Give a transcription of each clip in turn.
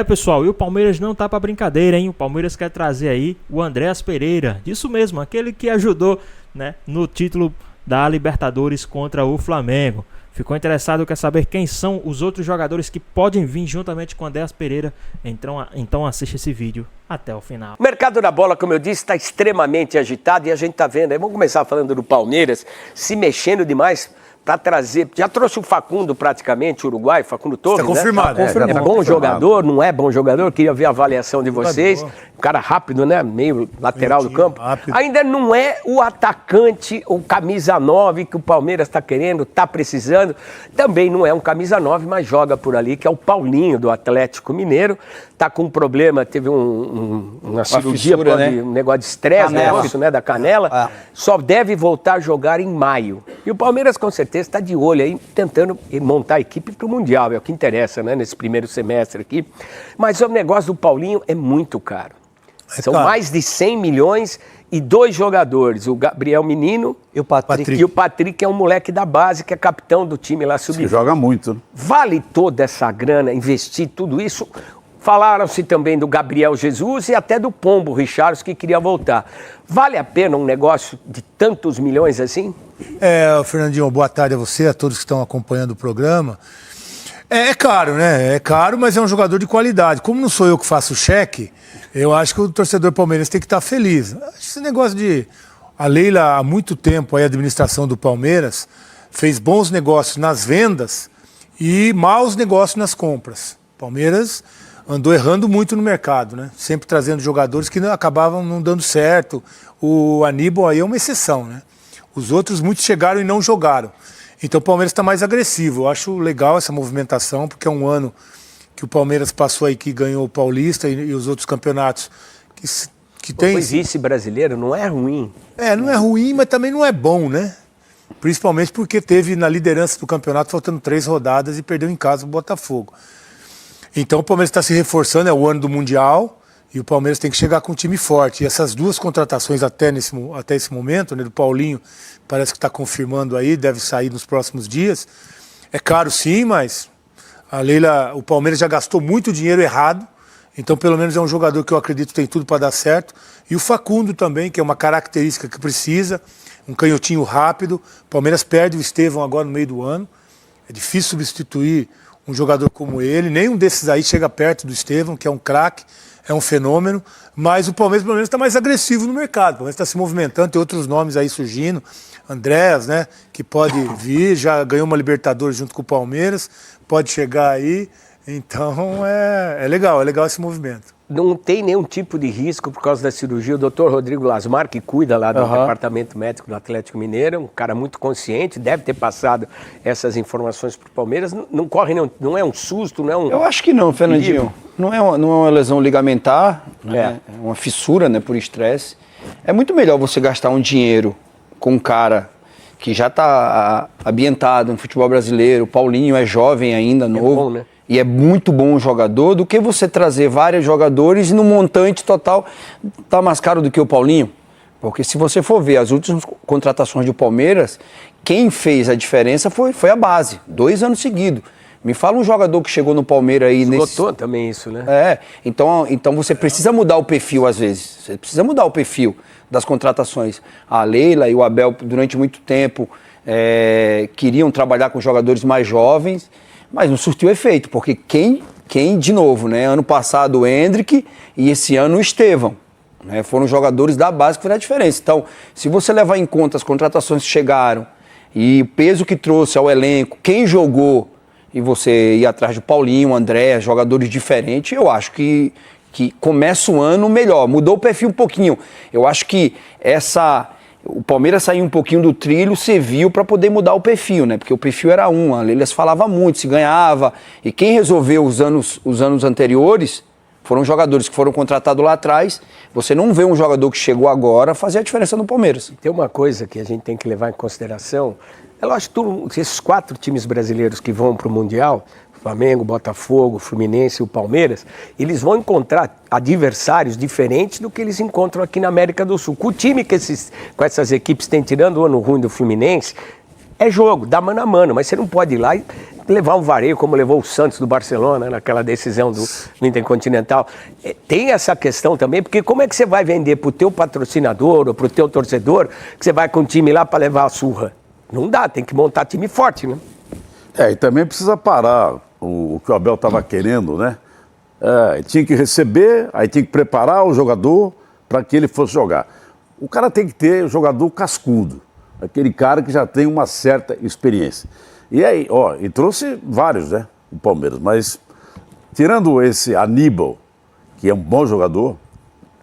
Pessoal, e o Palmeiras não tá pra brincadeira, hein? O Palmeiras quer trazer aí o Andréas Pereira, isso mesmo, aquele que ajudou, né, no título da Libertadores contra o Flamengo. Ficou interessado, quer saber quem são os outros jogadores que podem vir juntamente com o Andréas Pereira? Então assiste esse vídeo até o final. O mercado da bola, como eu disse, está extremamente agitado e a gente está vendo. Aí vamos começar falando do Palmeiras, se mexendo demais para trazer. Já trouxe o Facundo praticamente, o Uruguai, Facundo Torres. Está confirmado. Né? Confirmado. É bom jogador, não é bom jogador? Queria ver a avaliação de vocês. Um cara rápido, né? Meio lateral do campo. Rápido. Ainda não é o atacante, o camisa 9 que o Palmeiras está querendo, está precisando. Também não é um camisa 9, mas joga por ali, que é o Paulinho do Atlético Mineiro. Está com um problema, teve uma cirurgia, fissura, né? Um negócio de estresse, negócio, né, da canela. Só deve voltar a jogar em maio. E o Palmeiras, com certeza, está de olho aí, tentando montar a equipe para o Mundial. É o que interessa, né, nesse primeiro semestre aqui. Mas o negócio do Paulinho é muito caro. São mais de 100 milhões e 2 jogadores, o Gabriel Menino e o Patrick. E o Patrick é um moleque da base, que é capitão do time lá sub-20. Joga muito. Vale toda essa grana, investir tudo isso? Falaram-se também do Gabriel Jesus e até do Pombo Richarlison, que queria voltar. Vale a pena um negócio de tantos milhões assim? Fernandinho, boa tarde a você, a todos que estão acompanhando o programa. É caro, né? É caro, mas é um jogador de qualidade. Como não sou eu que faço o cheque, eu acho que o torcedor palmeirense tem que estar feliz. Esse negócio de... A Leila, há muito tempo, a administração do Palmeiras, fez bons negócios nas vendas e maus negócios nas compras. O Palmeiras andou errando muito no mercado, né? Sempre trazendo jogadores que acabavam não dando certo. O Aníbal aí é uma exceção, né? Os outros, muitos chegaram e não jogaram. Então o Palmeiras está mais agressivo. Eu acho legal essa movimentação, porque é um ano que o Palmeiras passou aí, que ganhou o Paulista e os outros campeonatos que tem... Pois vice brasileiro não é ruim. Não é ruim, mas também não é bom, né? Principalmente porque teve na liderança do campeonato faltando 3 rodadas e perdeu em casa o Botafogo. Então o Palmeiras está se reforçando, é o ano do Mundial, e o Palmeiras tem que chegar com um time forte. E essas 2 contratações até esse momento, né, do Paulinho, parece que está confirmando aí, deve sair nos próximos dias. É caro sim, mas o Palmeiras já gastou muito dinheiro errado, então pelo menos é um jogador que eu acredito tem tudo para dar certo. E o Facundo também, que é uma característica que precisa, um canhotinho rápido. O Palmeiras perde o Estevão agora no meio do ano, é difícil substituir um jogador como ele, nenhum desses aí chega perto do Estevão, que é um craque, é um fenômeno, mas o Palmeiras pelo menos está mais agressivo no mercado, o Palmeiras está se movimentando, tem outros nomes aí surgindo, Andréas, né, que pode vir, já ganhou uma Libertadores junto com o Palmeiras, pode chegar aí, então é legal esse movimento. Não tem nenhum tipo de risco por causa da cirurgia. O doutor Rodrigo Lasmar, que cuida lá do departamento médico do Atlético Mineiro, um cara muito consciente, deve ter passado essas informações para o Palmeiras. Não corre, não é um susto, não é um... Eu acho que não, Fernandinho. Não é uma lesão ligamentar, né? É uma fissura, né, por estresse. É muito melhor você gastar um dinheiro com um cara que já está ambientado no futebol brasileiro. O Paulinho é jovem ainda, novo. É bom, né? E é muito bom jogador, do que você trazer vários jogadores e no montante total tá mais caro do que o Paulinho. Porque se você for ver as últimas contratações do Palmeiras, quem fez a diferença foi a base, 2 anos seguidos. Me fala um jogador que chegou no Palmeiras aí... Esgotou também isso, né? Então você precisa mudar o perfil às vezes. Você precisa mudar o perfil das contratações. A Leila e o Abel, durante muito tempo, queriam trabalhar com jogadores mais jovens, mas não surtiu efeito, porque quem de novo, né? Ano passado o Hendrick e esse ano o Estevão, né? Foram jogadores da base que fizeram a diferença. Então, se você levar em conta as contratações que chegaram e o peso que trouxe ao elenco, quem jogou, e você ir atrás do Paulinho, André, jogadores diferentes, eu acho que começa o ano melhor. Mudou o perfil um pouquinho. Eu acho que o Palmeiras saiu um pouquinho do trilho, serviu para poder mudar o perfil, né? Porque o perfil era eles falavam muito, se ganhava. E quem resolveu os anos anteriores foram jogadores que foram contratados lá atrás. Você não vê um jogador que chegou agora fazer a diferença no Palmeiras. Tem uma coisa que a gente tem que levar em consideração. É lógico que esses 4 times brasileiros que vão para o Mundial, Flamengo, Botafogo, Fluminense e o Palmeiras, eles vão encontrar adversários diferentes do que eles encontram aqui na América do Sul. Com o time que com essas equipes têm, tirando o ano ruim do Fluminense, é jogo, dá mano a mano, mas você não pode ir lá e levar um vareio como levou o Santos do Barcelona naquela decisão do Intercontinental. Tem essa questão também, porque como é que você vai vender pro teu patrocinador ou pro teu torcedor que você vai com um time lá para levar a surra? Não dá, tem que montar time forte, né? E também precisa parar o que o Abel estava querendo, né? Tinha que receber, aí tinha que preparar o jogador para que ele fosse jogar. O cara tem que ter jogador cascudo, aquele cara que já tem uma certa experiência. E aí, e trouxe vários, né? O Palmeiras, mas tirando esse Aníbal, que é um bom jogador,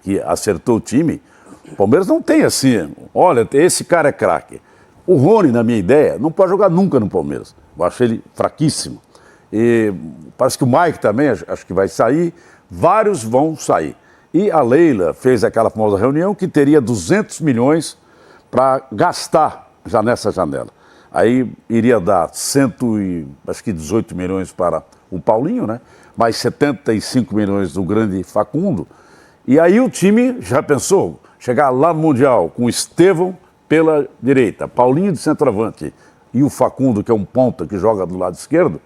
que acertou o time, o Palmeiras não tem assim, olha, esse cara é craque. O Rony, na minha ideia, não pode jogar nunca no Palmeiras. Eu acho ele fraquíssimo. E parece que o Mike também, acho que vai sair. Vários vão sair. E a Leila fez aquela famosa reunião que teria 200 milhões para gastar já nessa janela. Aí iria dar 18 milhões para o Paulinho, né? Mais 75 milhões do grande Facundo. E aí o time, já pensou, chegar lá no Mundial com o Estevão pela direita, Paulinho de centroavante e o Facundo, que é um ponta que joga do lado esquerdo,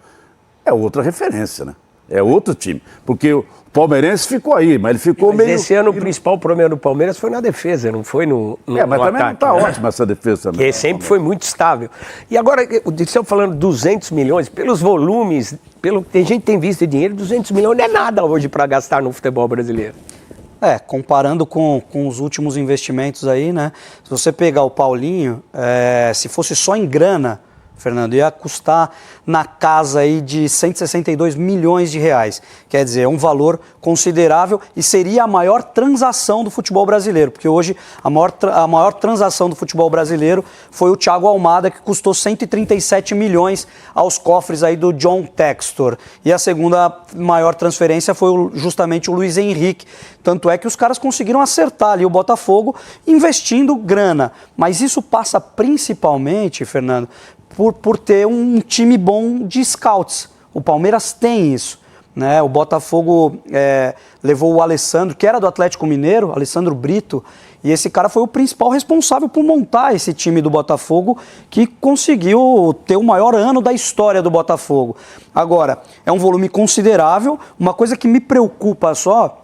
é outra referência, né? É outro time. Porque o palmeirense ficou aí, mas ele ficou meio... Esse ano o principal problema do Palmeiras foi na defesa, não foi no mas ataque, também não está ótima essa defesa também. Que sempre foi muito estável. E agora, estão falando 200 milhões, pelos volumes, tem gente que tem visto dinheiro, 200 milhões não é nada hoje para gastar no futebol brasileiro. Comparando com os últimos investimentos aí, né? Se você pegar o Paulinho, se fosse só em grana, Fernando, ia custar na casa aí de 162 milhões de reais. Quer dizer, é um valor considerável e seria a maior transação do futebol brasileiro, porque hoje a maior transação do futebol brasileiro foi o Thiago Almada, que custou 137 milhões aos cofres aí do John Textor. E a segunda maior transferência foi justamente o Luiz Henrique. Tanto é que os caras conseguiram acertar ali o Botafogo investindo grana. Mas isso passa principalmente, Fernando, por ter um time bom de scouts. O Palmeiras tem isso, né? O Botafogo levou o Alessandro, que era do Atlético Mineiro, Alessandro Brito, e esse cara foi o principal responsável por montar esse time do Botafogo, que conseguiu ter o maior ano da história do Botafogo. Agora, é um volume considerável. Uma coisa que me preocupa só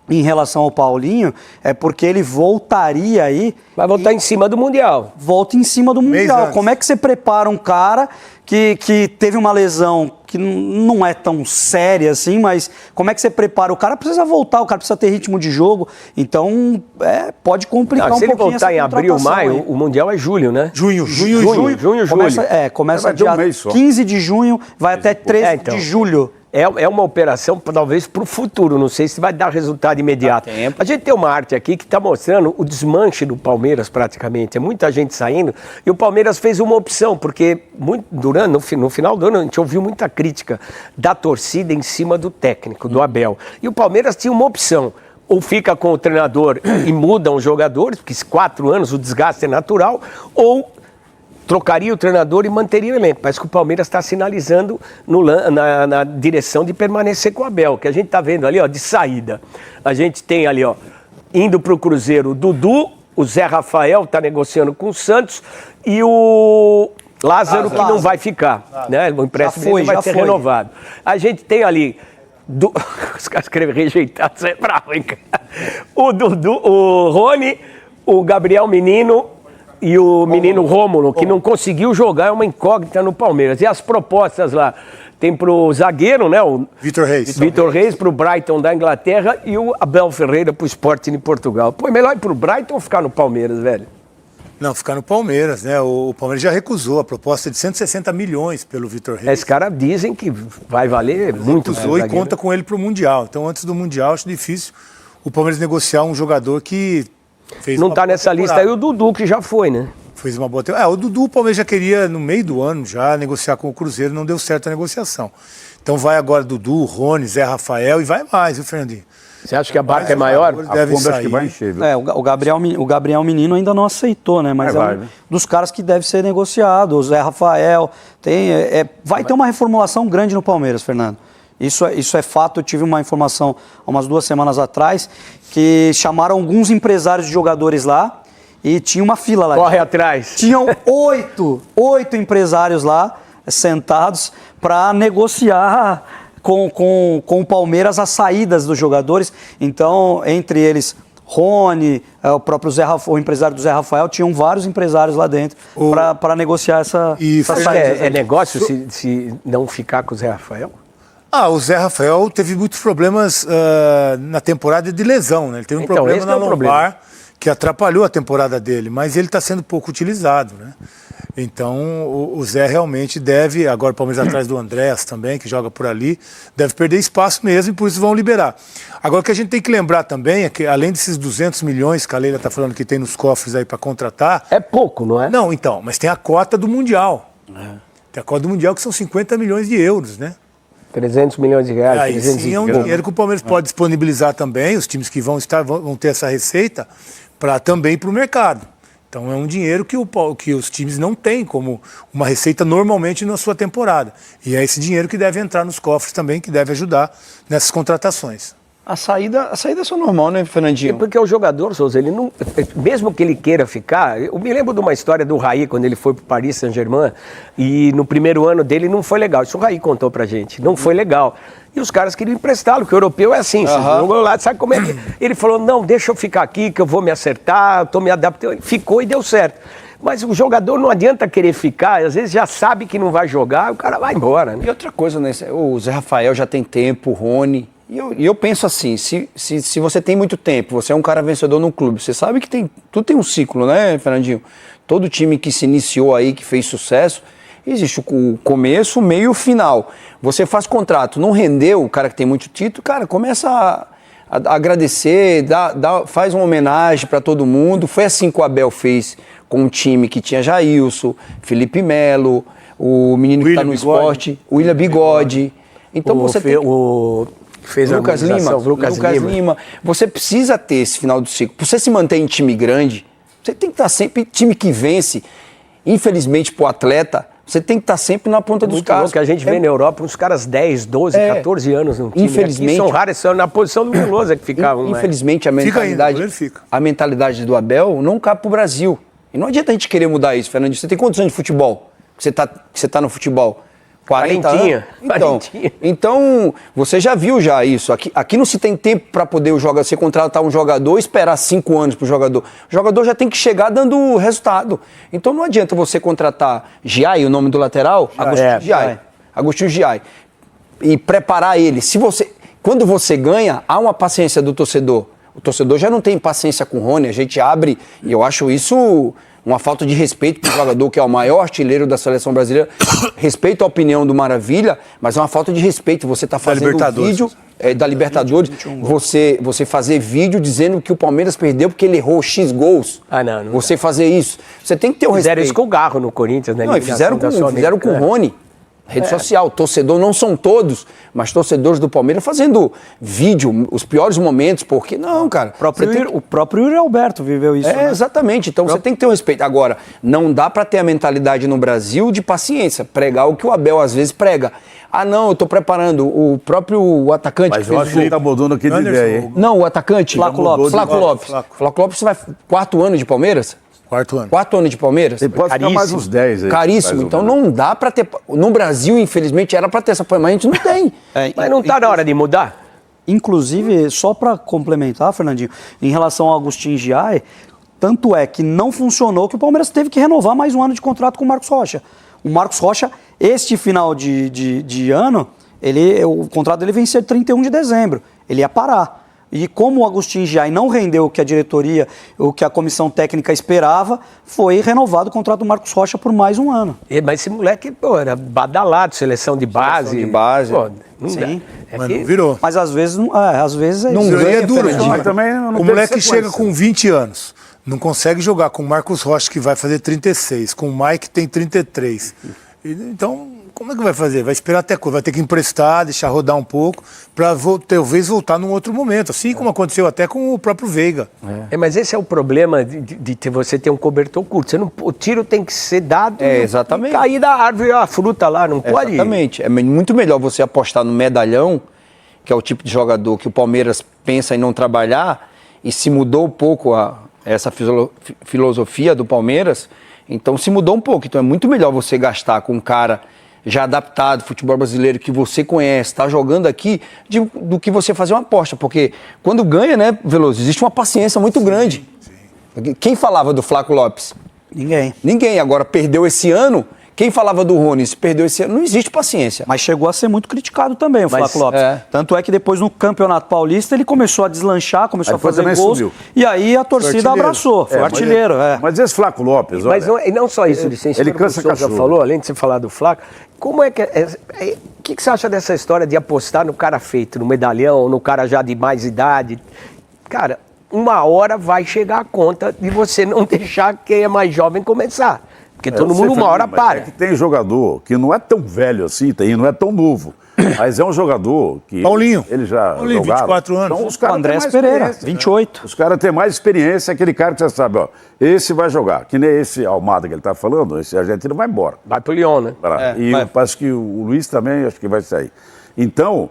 em relação ao Paulinho é porque ele voltaria aí... Vai voltar em cima do Mundial. Volta em cima do Mundial. Como é que você prepara um cara que teve uma lesão que não é tão séria assim, mas como é que você prepara? O cara precisa voltar, o cara precisa ter ritmo de jogo, então pode complicar um pouquinho. Se ele voltar em abril, maio, aí. O Mundial é julho, né? Junho. Começa dia 15 de junho, vai até 13 de julho. É uma operação, talvez, para o futuro. Não sei se vai dar resultado imediato. A gente tem uma arte aqui que está mostrando o desmanche do Palmeiras, praticamente. É muita gente saindo. E o Palmeiras fez uma opção, porque no final do ano a gente ouviu muita crítica da torcida em cima do técnico, do Abel. E o Palmeiras tinha uma opção. Ou fica com o treinador e mudam os jogadores, porque 4 anos o desgaste é natural, ou trocaria o treinador e manteria o elenco. Parece que o Palmeiras está sinalizando na direção de permanecer com o Abel, que a gente está vendo ali, de saída. A gente tem ali, indo para o Cruzeiro, o Dudu, o Zé Rafael está negociando com o Santos e o Lázaro, que não vai ficar. Né? O empréstimo dele vai ser renovado. A gente tem ali... Os caras escrevem rejeitado, você é bravo, hein, cara? O Dudu, o Rony, o Gabriel Menino... E o menino Rômulo, que não conseguiu jogar, é uma incógnita no Palmeiras. E as propostas lá, tem pro zagueiro, né? O Vitor Reis. Vitor Reis pro Brighton da Inglaterra e o Abel Ferreira pro Sporting de Portugal. Pô, é melhor ir pro Brighton ou ficar no Palmeiras, velho? Não, ficar no Palmeiras, né? O Palmeiras já recusou a proposta de 160 milhões pelo Vitor Reis. Esses caras dizem que vai valer muito. Recusou e conta com ele pro Mundial. Então, antes do Mundial, acho difícil o Palmeiras negociar um jogador que... Não está nessa lista aí o Dudu, que já foi, né? Fez uma boa temporada. O Dudu, o Palmeiras já queria, no meio do ano, já negociar com o Cruzeiro, não deu certo a negociação. Então vai agora Dudu, Rony, Zé Rafael e vai mais, viu, Fernandinho? Você acha que a barca é maior? A Kombi acho que vai encher, viu? O Gabriel Menino ainda não aceitou, né? Mas dos caras que deve ser negociado. O Zé Rafael, vai ter uma reformulação grande no Palmeiras, Fernando. Isso é fato. Eu tive uma informação há umas 2 semanas atrás que chamaram alguns empresários de jogadores lá e tinha uma fila lá. Corre atrás. Tinham 8 empresários lá sentados para negociar com o Palmeiras as saídas dos jogadores. Então, entre eles, Rony, o próprio o empresário do Zé Rafael, tinham vários empresários lá dentro para negociar essa saída. É negócio se não ficar com o Zé Rafael? O Zé Rafael teve muitos problemas na temporada de lesão, né? Ele teve um problema na lombar que atrapalhou a temporada dele, mas ele está sendo pouco utilizado, né? Então o Zé realmente deve, agora o Palmeiras atrás do Andrés também, que joga por ali, deve perder espaço mesmo e por isso vão liberar. Agora o que a gente tem que lembrar também é que além desses 200 milhões que a Leila está falando que tem nos cofres aí para contratar... É pouco, não é? Não, então, mas tem a cota do Mundial. Tem a cota do Mundial que são 50 milhões de euros, né? 300 milhões de reais. Aí sim é um dinheiro que o Palmeiras pode disponibilizar também, os times que vão ter essa receita, para também para o mercado. Então é um dinheiro que os times não têm como uma receita normalmente na sua temporada. E é esse dinheiro que deve entrar nos cofres também, que deve ajudar nessas contratações. A saída é só normal, né, Fernandinho? Porque o jogador, Souza, ele não, mesmo que ele queira ficar... Eu me lembro de uma história do Raí, quando ele foi para o Paris Saint-Germain, e no primeiro ano dele não foi legal. Isso o Raí contou pra gente. Não foi legal. E os caras queriam emprestá-lo, que o europeu é assim. Sabe como é que... Ele falou, não, deixa eu ficar aqui, que eu vou me acertar, estou me adaptando. Ficou e deu certo. Mas o jogador não adianta querer ficar, às vezes já sabe que não vai jogar, o cara vai embora, né? E outra coisa, né? O Zé Rafael já tem tempo, o Rony... E eu penso assim, se você tem muito tempo, você é um cara vencedor no clube, você sabe que tudo tem um ciclo, né, Fernandinho? Todo time que se iniciou aí, que fez sucesso, existe o começo, o meio e o final. Você faz contrato, não rendeu, o cara que tem muito título, cara, começa a agradecer, faz uma homenagem para todo mundo. Foi assim que o Abel fez com um time que tinha Jailson, Felipe Melo, o menino que está no esporte, o William Bigode. Então você tem... Fez Lucas Lima. Você precisa ter esse final do ciclo. Para você se manter em time grande, você tem que estar sempre time que vence. Infelizmente, para o atleta, você tem que estar sempre na ponta dos carros. Que a gente vê na Europa uns caras 10, 12, 14 anos no time. Infelizmente, são raros, são na posição do Veloso que ficavam. Infelizmente, a mentalidade do Abel não cabe para o Brasil. E não adianta a gente querer mudar isso, Fernandinho. Você tem quantos anos de futebol? Você tá no futebol? 40 anos? Então, você já viu isso. Aqui não se tem tempo para poder você contratar um jogador e esperar 5 anos para o jogador. O jogador já tem que chegar dando resultado. Então não adianta você contratar Giai, o nome do lateral, Agostinho Giai, e preparar ele. Quando você ganha, há uma paciência do torcedor. O torcedor já não tem paciência com o Rony, a gente abre, e eu acho isso... uma falta de respeito para o jogador, que é o maior artilheiro da seleção brasileira. Respeito a opinião do Maravilha, mas é uma falta de respeito. Você está fazendo vídeo da Libertadores, você fazer vídeo dizendo que o Palmeiras perdeu porque ele errou X gols. Não você fazer isso. Você tem que ter o respeito. Fizeram isso com o Garro no Corinthians, né? Não, fizeram com o Rony. Rede social, torcedor, não são todos, mas torcedores do Palmeiras fazendo vídeo, os piores momentos, porque não, cara. O próprio Yuri Alberto viveu isso. Né? Exatamente, então você tem que ter um respeito. Agora, não dá para ter a mentalidade no Brasil de paciência, pregar o que o Abel às vezes prega. Não, eu tô preparando o próprio atacante. Mas eu acho que ele tá mudando aqui de ideia, hein? Não, o atacante. Flaco Lopes. Flaco Lopes vai 4º ano de Palmeiras? 4º ano. 4 anos de Palmeiras? Ele pode ficar mais uns 10 aí. Caríssimo. Então não dá pra ter... No Brasil, infelizmente, era pra ter essa... Mas a gente não tem. Mas não tá na hora de mudar? Inclusive, só pra complementar, Fernandinho, em relação ao Agostinho Giai, tanto é que não funcionou que o Palmeiras teve que renovar mais um ano de contrato com o Marcos Rocha. O Marcos Rocha, este final de ano, o contrato dele vencia 31 de dezembro. Ele ia parar. E como o Agostinho Giai não rendeu o que a diretoria, o que a comissão técnica esperava, foi renovado o contrato do Marcos Rocha por mais um ano. Mas esse moleque, era badalado, seleção de base. Sim. Mas não virou. Mas às vezes é não isso. É duro. Mas também não o moleque chega com 20 anos, não consegue jogar com o Marcos Rocha, que vai fazer 36, com o Mike, que tem 33. Então... como é que vai fazer? Vai esperar até quando? Vai ter que emprestar, deixar rodar um pouco, para talvez voltar num outro momento, assim como aconteceu até com o próprio Veiga. Mas esse é o problema de você ter um cobertor curto. O tiro tem que ser dado exatamente. E cair da árvore a fruta lá, não pode... Exatamente. É muito melhor você apostar no medalhão, que é o tipo de jogador que o Palmeiras pensa em não trabalhar, e se mudou um pouco essa filosofia do Palmeiras, então se mudou um pouco. Então é muito melhor você gastar com um cara já adaptado, futebol brasileiro que você conhece, está jogando aqui, do que você fazer uma aposta. Porque quando ganha, né, Veloso, existe uma paciência muito grande. Sim. Quem falava do Flaco Lopes? Ninguém. Agora, perdeu esse ano. Quem falava do Rony, se perdeu esse ano, não existe paciência. Mas chegou a ser muito criticado também, o Flaco Lopes. Tanto é que depois no Campeonato Paulista ele começou a deslanchar, começou a fazer gols. Subiu. E aí a torcida abraçou, foi artilheiro. Mas esse Flaco Lopes, olha... Mas não só isso, Vicente, ele cansa o Souza falou, além de você falar do Flaco, como é que... O que você acha dessa história de apostar no cara feito, no medalhão, no cara já de mais idade? Cara, uma hora vai chegar a conta de você não deixar quem é mais jovem começar. Porque todo mundo uma hora para. É que tem jogador que não é tão velho assim, não é tão novo. Mas é um jogador que... Paulinho. Ele já Paulinho, jogaram. 24 anos. Então, os caras André Pereira, 28. Né? Os caras têm mais experiência, aquele cara que você sabe, ó, esse vai jogar. Que nem esse Almada que ele tá falando, esse argentino vai embora. Vai pro Lyon, né? Parece que o Luiz também, acho que vai sair. Então,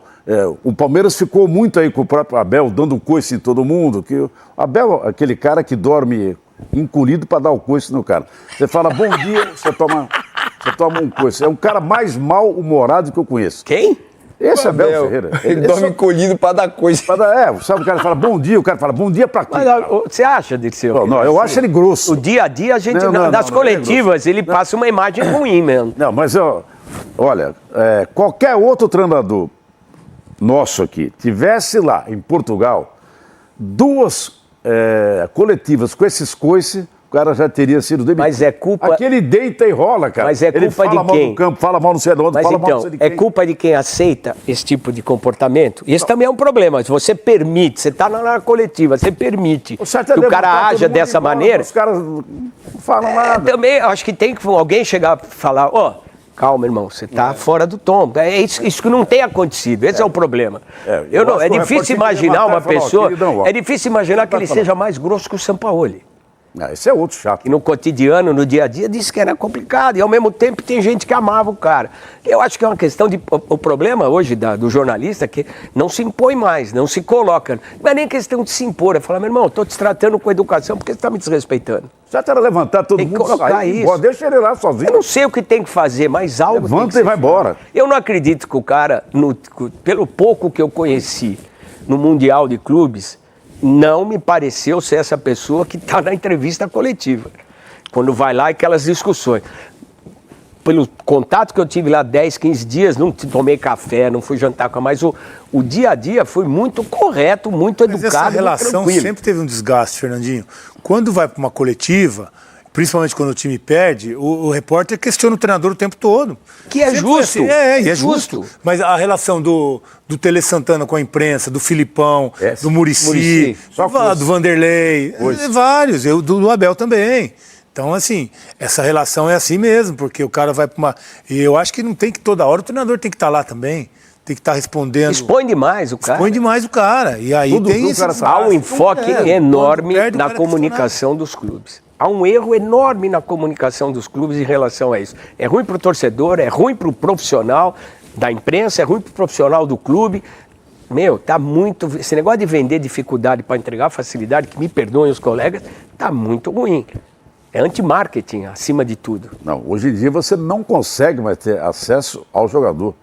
o Palmeiras ficou muito aí com o próprio Abel, dando coice em todo mundo. Que o Abel, aquele cara que dorme... encolhido para dar o coice no cara. Você fala bom dia, você toma um coice. É um cara mais mal-humorado que eu conheço. Quem? Esse é Abel Ferreira. Ele dorme encolhido para dar coice. Sabe o cara fala bom dia, o cara fala bom dia para quê? Mas, você acha, Dirceu? Não, eu acho ele grosso. O dia a dia, a gente, nas coletivas, ele passa uma imagem ruim mesmo. Não, mas olha, qualquer outro treinador nosso aqui, tivesse lá em Portugal, duas coletivas com esses coices, o cara já teria sido demitido. Mas é culpa... Aquele deita e rola, cara. Mas é culpa ele fala de mal quem? do campo, fala mal no sei de onde, Mas fala então, mal no sei de quem. é culpa de quem aceita esse tipo de comportamento? Isso também é um problema. Se você permite, você está na coletiva, você permite que o cara haja dessa maneira... Os caras não falam nada. Também acho que tem que alguém chegar e falar, calma, irmão, você está fora do tom. É isso que não tem acontecido, esse é o problema. É difícil imaginar uma pessoa... É difícil imaginar que ele seja mais grosso que o Sampaoli. Esse é outro chato. E no cotidiano, no dia a dia, disse que era complicado. E ao mesmo tempo tem gente que amava o cara. Eu acho que é uma questão de... O problema hoje do jornalista é que não se impõe mais, não se coloca. Não é nem questão de se impor, é falar, meu irmão, estou te tratando com educação porque você está me desrespeitando. Já era levantar todo mundo e sair. Isso. Deixa ele lá sozinho. Eu não sei o que tem que fazer, mas algo levanta tem que ser e vai embora. Eu não acredito que o cara, pelo pouco que eu conheci no Mundial de Clubes, não me pareceu ser essa pessoa que está na entrevista coletiva. Quando vai lá, aquelas discussões. Pelo contato que eu tive lá 10, 15 dias, não tomei café, não fui jantar com mais. O dia a dia foi muito correto, muito educado. Mas essa relação tranquilo. sempre teve um desgaste, Fernandinho. Quando vai para uma coletiva, principalmente quando o time perde, o repórter questiona o treinador o tempo todo. Que é justo. É justo. Mas a relação do Tele Santana com a imprensa, do Filipão, do Muricy, do Vanderlei, vários, do Abel também. Então, assim, essa relação é assim mesmo, porque o cara vai para uma... E eu acho que não tem que toda hora, o treinador tem que estar lá também. Tem que estar respondendo. Expõe demais o cara. Expõe demais o cara. E aí Tudo tem isso. Há um enfoque enorme na comunicação dos clubes. Há um erro enorme na comunicação dos clubes em relação a isso. É ruim para o torcedor, é ruim para o profissional da imprensa, é ruim para o profissional do clube. Tá muito... Esse negócio de vender dificuldade para entregar facilidade, que me perdoem os colegas, tá muito ruim. É anti-marketing, acima de tudo. Não, hoje em dia você não consegue mais ter acesso ao jogador.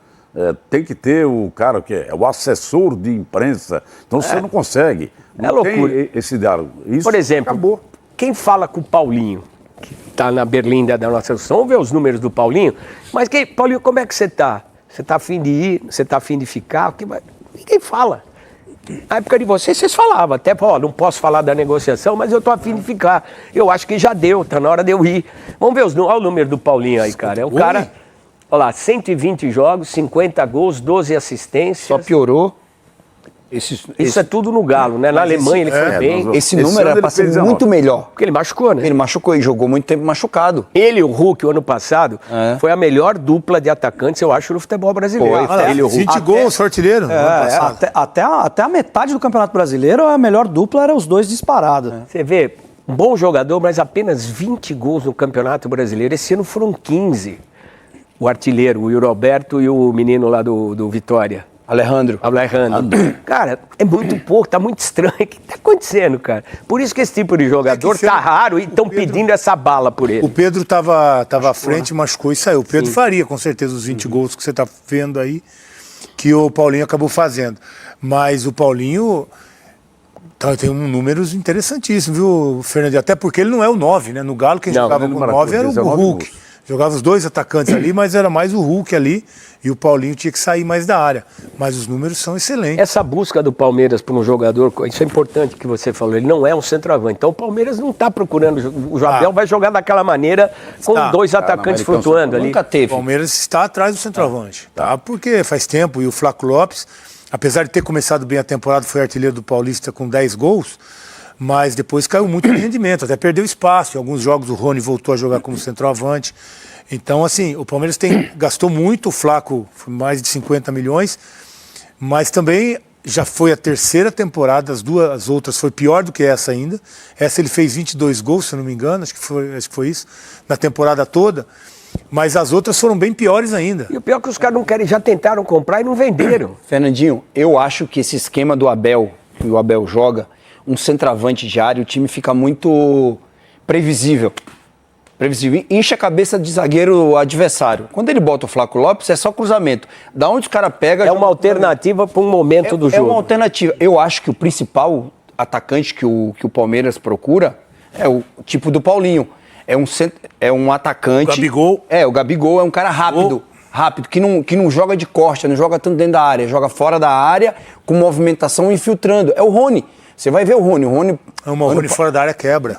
Tem que ter o cara que é o assessor de imprensa. Então você não consegue. É loucura. Tem esse diálogo. Isso por exemplo, acabou. Quem fala com o Paulinho, que está na Berlinda da nossa seleção, vamos ver os números do Paulinho. Mas, Paulinho, como é que você está? Você está afim de ir? Você está afim de ficar? Ninguém fala. Na época de vocês falavam, até, não posso falar da negociação, mas eu tô afim de ficar. Eu acho que já deu, tá na hora de eu ir. Vamos ver olha o número do Paulinho aí, cara. É um cara, olha lá, 120 jogos, 50 gols, 12 assistências. Só piorou. Isso é tudo no Galo, né? Na Alemanha ele foi bem. Esse número era para ser muito melhor. Porque ele machucou, né? Ele machucou e jogou muito tempo machucado. Ele e o Hulk, o ano passado, foi a melhor dupla de atacantes, eu acho, no futebol brasileiro. Ele e o Hulk. 20 gols, artilheiro. Até a metade do Campeonato Brasileiro, a melhor dupla era os dois disparados. Você vê, um bom jogador, mas apenas 20 gols no Campeonato Brasileiro. Esse ano foram 15. O artilheiro, o Roberto e o menino lá do Vitória. Alejandro. Cara, é muito pouco, tá muito estranho. O que tá acontecendo, cara? Por isso que esse tipo de jogador tá raro e estão pedindo essa bala por ele. O Pedro tava à frente, machucou e saiu. O Pedro faria, com certeza, os 20 gols que você tá vendo aí, que o Paulinho acabou fazendo. Mas o Paulinho tem números interessantíssimos, viu, Fernandinho? Até porque ele não é o 9, né? No Galo, quem jogava com o 9 era o Hulk. Jogava os dois atacantes ali, mas era mais o Hulk ali. E o Paulinho tinha que sair mais da área. Mas os números são excelentes. Essa busca do Palmeiras por um jogador, isso é importante que você falou, ele não é um centroavante. Então o Palmeiras não está procurando, o Abel vai jogar daquela maneira com dois atacantes flutuando ali. Nunca teve. O Palmeiras está atrás do centroavante, tá? Porque faz tempo, e o Flaco Lopes, apesar de ter começado bem a temporada, foi artilheiro do Paulista com 10 gols, mas depois caiu muito de rendimento, até perdeu espaço. Em alguns jogos o Rony voltou a jogar como centroavante. Então, assim, o Palmeiras gastou muito, o Flaco foi mais de 50 milhões, mas também já foi a terceira temporada, as duas outras foi pior do que essa ainda. Essa ele fez 22 gols, se eu não me engano, acho que foi isso, na temporada toda. Mas as outras foram bem piores ainda. E o pior é que os caras não querem, já tentaram comprar e não venderam. Fernandinho, eu acho que esse esquema do Abel, que o Abel joga, um centroavante de área, o time fica muito previsível. Enche a cabeça de zagueiro adversário. Quando ele bota o Flaco Lopes, é só cruzamento. Da onde os caras pegam... É uma alternativa para um momento do jogo. É uma alternativa. Eu acho que o principal atacante que o Palmeiras procura é o tipo do Paulinho. É um atacante... O Gabigol. O Gabigol é um cara rápido, que não joga de costa, não joga tanto dentro da área, joga fora da área, com movimentação infiltrando. É o Rony. Você vai ver o Rony. O Rony fora da área quebra.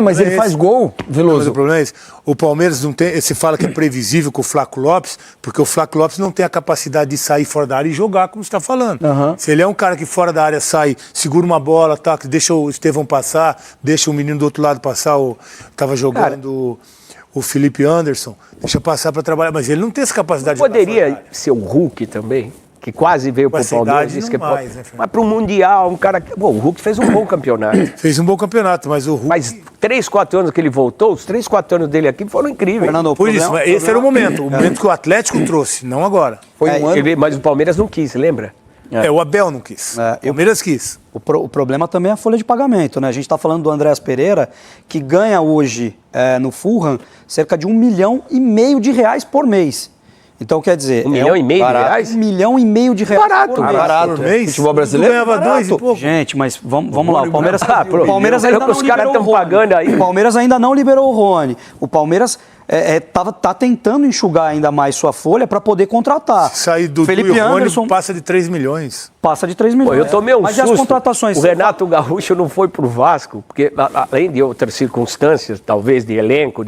Mas ele faz gol, Veloso. Mas o problema é esse. O Palmeiras não tem... Se fala que é previsível com o Flaco Lopes, porque o Flaco Lopes não tem a capacidade de sair fora da área e jogar, como você está falando. Se ele é um cara que fora da área sai, segura uma bola, tá, que deixa o Estevão passar, deixa o menino do outro lado passar, estava jogando o Felipe Anderson, deixa passar para trabalhar, mas ele não tem essa capacidade de poderia ser o Hulk também? Que quase veio para o Palmeiras. Mas para o Mundial, um cara... Bom, o Hulk fez um bom campeonato. Fez um bom campeonato, mas o Hulk... Mas 3, 4 anos que ele voltou, os 3, 4 anos dele aqui foram incríveis. Fernando, por isso, esse era o momento que o Atlético trouxe, não agora. Foi um ano... Mas o Palmeiras não quis, lembra? O Abel não quis. O Palmeiras quis. O problema também é a folha de pagamento, né? A gente está falando do Andréas Pereira, que ganha hoje no Fulham cerca de R$1,5 milhão por mês. Então, quer dizer... R$1,5 milhão de reais? R$1,5 milhão barato, barato. Por mês? Futebol brasileiro? Ganhava 2 e pouco. Gente, mas vamos lá. O Palmeiras, ainda não os caras liberou estão pagando aí. O Palmeiras ainda não liberou o Rony. O Palmeiras tá tentando enxugar ainda mais sua folha para poder contratar. Se sair do Felipe Anderson passa de 3 milhões. Passa de 3 milhões. Pô, eu tomei um Mas susto. E as contratações? O Renato Gaúcho não foi pro Vasco, porque além de outras circunstâncias, talvez de elenco,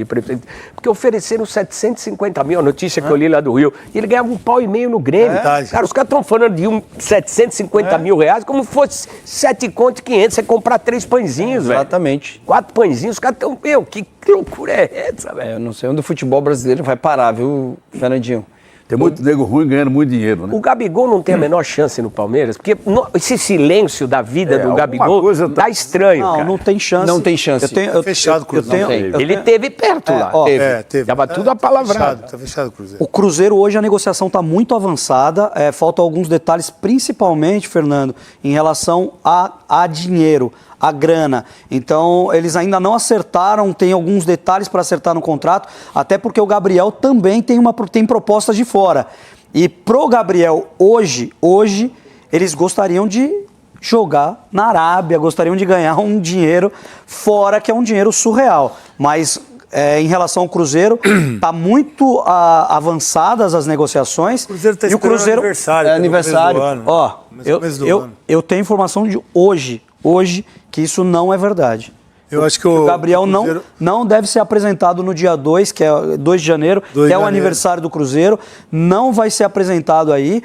porque ofereceram 750 mil, a notícia que eu li lá do Rio, e ele ganhava R$1,5 milhão no Grêmio. Cara, os caras estão falando de 750 mil reais, como fosse 7 contos e 500, você comprar 3 pãezinhos, velho. Exatamente. 4 pãezinhos, os caras estão... que loucura é essa, velho? Eu não sei onde o futebol brasileiro vai parar, viu, Fernandinho? Tem muito nego ruim ganhando muito dinheiro, né? O Gabigol não tem a menor chance no Palmeiras, porque esse silêncio da vida do Gabigol tá estranho, cara. Não tem chance. Não tem chance. Fechado com o Cruzeiro. Ele teve perto lá. Teve. Tava tudo apalavrado. Tá fechado o Cruzeiro. O Cruzeiro hoje a negociação está muito avançada, faltam alguns detalhes, principalmente, Fernando, em relação a dinheiro, a grana. Então, eles ainda não acertaram, tem alguns detalhes para acertar no contrato, até porque o Gabriel também tem propostas de fora. E pro Gabriel, hoje, eles gostariam de jogar na Arábia, gostariam de ganhar um dinheiro fora, que é um dinheiro surreal. Mas... em relação ao Cruzeiro, está muito avançadas as negociações. O Cruzeiro está esperando aniversário. Aniversário. Ó, eu tenho informação de hoje, que isso não é verdade. Eu acho que o Gabriel não deve ser apresentado no dia 2, que é 2 de janeiro, que é o aniversário do Cruzeiro. Não vai ser apresentado aí.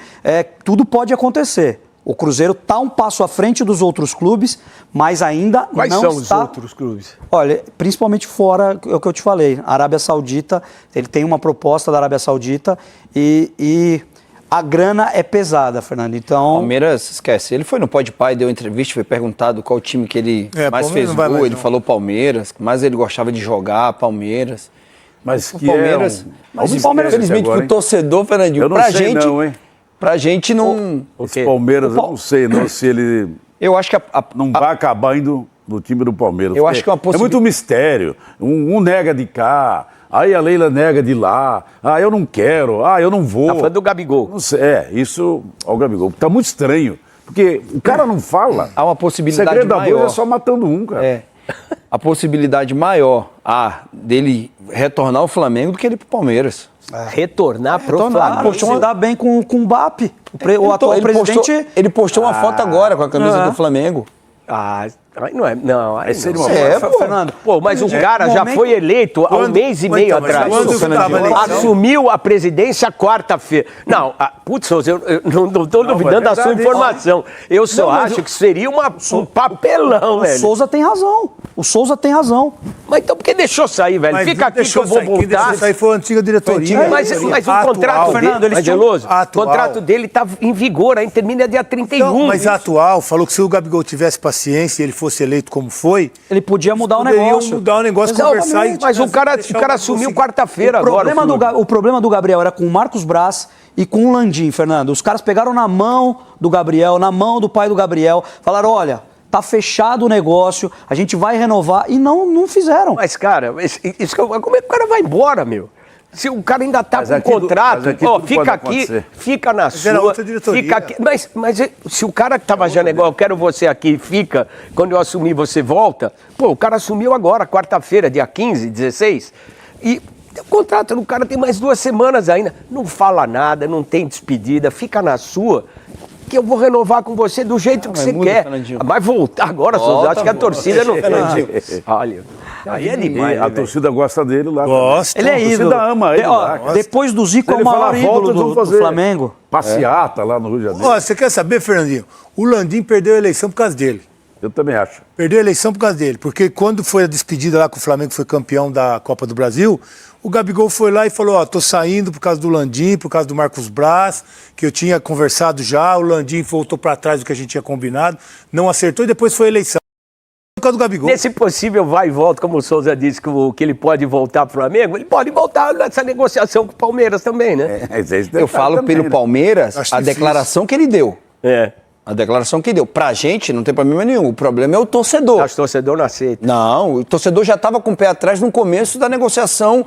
Tudo pode acontecer. O Cruzeiro está um passo à frente dos outros clubes, mas ainda Quais não são está... os outros clubes? Olha, principalmente fora, é o que eu te falei, a Arábia Saudita, ele tem uma proposta da Arábia Saudita e a grana é pesada, Fernando, então... Palmeiras, esquece, ele foi no Podpah e deu entrevista, foi perguntado qual time que ele mais fez gol, ele falou Palmeiras, mas ele gostava de jogar, Palmeiras. Mas o Palmeiras... Mas o Palmeiras, infelizmente, pro torcedor, Fernandinho, eu não pra sei gente... não, hein? Pra gente não... Esse Palmeiras, eu não sei não, se ele Eu acho que não vai acabar indo no time do Palmeiras. Eu acho que é uma É muito mistério. Um nega de cá, aí a Leila nega de lá. Ah, eu não quero, eu não vou. Tá falando do Gabigol. Não sei, isso, o Gabigol. Tá muito estranho, porque o cara não fala. há uma possibilidade O segredo da maior. boa é só matando um, cara. É. A possibilidade maior dele retornar ao Flamengo do que ele pro Palmeiras. Retornar pro Flamengo. Poxa, se dá bem com o Mbappé. O atual presidente... Ele postou uma foto agora com a camisa do Flamengo. Aí não é. Não, aí seria não. uma Fernando. Pô, mas o cara já foi eleito há um mês e meio atrás. Assumiu a presidência quarta-feira. Não, putz, eu não estou duvidando da sua informação. Eu só acho que seria um papelão, velho. O Souza tem razão. O Souza tem razão. Mas então por que deixou sair, velho? Fica aqui que eu vou voltar. Isso aí foi a antiga diretoria. Mas o contrato dele, o contrato dele está em vigor, aí termina dia 31. Não, mas a atual falou que se o Gabigol tivesse paciência e ele fosse eleito como foi, ele podia mudar o poderiam negócio. mudar o negócio, conversar e... Mas o cara assumiu quarta-feira agora. O problema do Gabriel era com o Marcos Braz e com o Landim, Fernando. Os caras pegaram na mão do Gabriel, na mão do pai do Gabriel, falaram, olha, tá fechado o negócio, a gente vai renovar, e não fizeram. Mas, cara, como é que o cara vai embora, meu? Se o cara ainda tá com contrato, fica aqui, fica na sua, fica aqui. Mas se o cara que tava já negócio, eu quero você aqui, fica, quando eu assumir você volta, pô, o cara assumiu agora, quarta-feira, dia 15, 16, e o contrato do cara tem mais 2 semanas ainda, não fala nada, não tem despedida, fica na sua, que eu vou renovar com você do jeito que você quer. Mas voltar agora, Souza, acho que a torcida não... Olha... Aí é demais, a torcida gosta dele lá. Gosta. Ele é ídolo. A torcida ama ele lá. Depois do Zico, é o maior ídolo do Flamengo. Passeata lá no Rio de Janeiro. Ó, você quer saber, Fernandinho? O Landim perdeu a eleição por causa dele. Eu também acho. Perdeu a eleição por causa dele, porque quando foi a despedida lá que o Flamengo foi campeão da Copa do Brasil, o Gabigol foi lá e falou, tô saindo por causa do Landim, por causa do Marcos Braz, que eu tinha conversado já, o Landim voltou para trás do que a gente tinha combinado, não acertou e depois foi a eleição. Por causa do Gabigol. Nesse possível vai e volta, como o Souza disse que ele pode voltar pro Flamengo, ele pode voltar nessa negociação com o Palmeiras também, né? Eu falo também, pelo Palmeiras, a declaração que ele deu. A declaração que deu. Pra gente, não tem problema nenhum. O problema é o torcedor. Acho que o torcedor não aceita. Não, o torcedor já estava com o pé atrás no começo da negociação,